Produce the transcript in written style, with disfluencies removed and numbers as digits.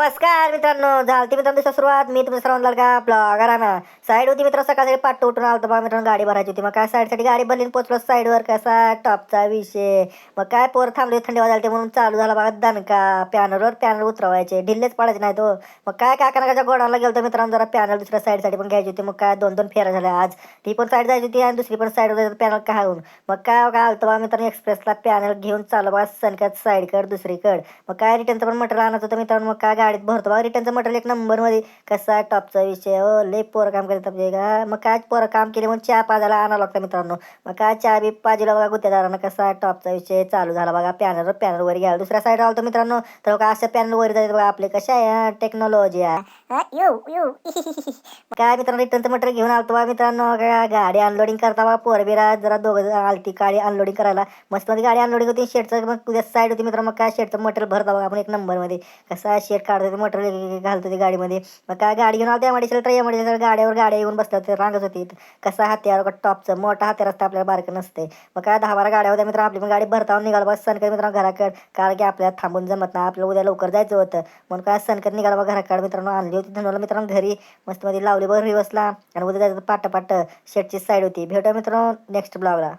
नमस्कार मित्रांनो, झालती मित्रांनो दिवसा सुरुवात. मी तुमच्या सर्वांना लाडका ब्लॉगर आहे ना. साईड होती मित्र, सकाळी पाठ उठून आलतो बघा मित्रांनो, गाडी भरायची होती. मग काय साईडसाठी गाडी भरली आणि पोचलो साईडवर. कसा टॉपचा विषय. मग काय पोर थांबले, थंडी वाजायला म्हणून चालू झाला बघा दणका. पॅनल उतरवायचे, ढिल्लेच पाडायचे नाही तो. मग काय काकानाच्या गोडाला गेलो मित्रांनो, जरा पॅनल दुसऱ्या साईडसाठी पण घ्यायची होती. मग काय दोन दोन फेऱ्या झाल्या आज. ती पण साईड जायची होती आणि दुसरी पण साईड जायचं पॅनल काढून. मग काय काय आलतो बघा मित्रांनो, एक्सप्रेसला पॅनल घेऊन चालू बघा सनकात साईडकड दुसरीकडे. मग काय रिटर्नचं पण मटेरियल आणत होतं मित्रांनो. मग काय गाडीत भरतो बघा रिटर्नचं मटेरियल एक नंबरमध्ये. कसा टॉपचा विषय हो, लय पोरं काम करतात आपले का. मग काय पोरं काम केले म्हणून चहा पाजायला आणावं लागतं मित्रांनो. मग काय चहा बी पाजीला बघा गुत्तेदारांना. कसा टॉपचा विषय चालू झाला बघा. पॅनल वर घ्यायला दुसऱ्या साईड आलतो मित्रांनो. तर का असं पॅनल वर जायचं बघा आपले. कशा आहे टेक्नॉलॉजी काय मित्रांनो, रिटर्नचं मटेरियल घेऊन आलतो बघा मित्रांनो. काय गाडी अनलोडिंग करता बघा पोरबिरा जरा दोघं आलती गाडी अनलोडिंग करायला. मस्त मध्ये गाडी अनलोडिंग होती. शेडचं मग तुझ्या साईड होती मित्रांनो. मग काय शेडचं मटेरियल भरता बघा आपण एक नंबरमध्ये. कसा शेड काढतो मटेरियल घालतो ती गाडीमध्ये. मग काय गाडी घेऊन आलो एमआयडीसीला, तर एमआयडीसीला गाड्यावर गाड्या येऊन बसतात, ते रांगच होती. कसा हत्यार टॉपचं मोठा हत्यार असतं, आपल्याला बारकं नसते. मग काय 10-12 गाड्या होत्या मित्र. आपली पण गाडी भरतावून निघाला बस सनकर मित्रांनो घराकडे. कारण की आपल्याला थांबून जमत नाही, आपल्याला उद्या लवकर जायचं होतं. म्हणून काय सनकर निघाला बघा घराकडे मित्रांनो. आणली होती धनवला मित्रांनो घरी. मस्त मध्ये लावली बघ रिवर्सला. आणि उद्या जायचं पाट शेटची साईड होती. भेटूया मित्रांनो नेक्स्ट ब्लॉगला.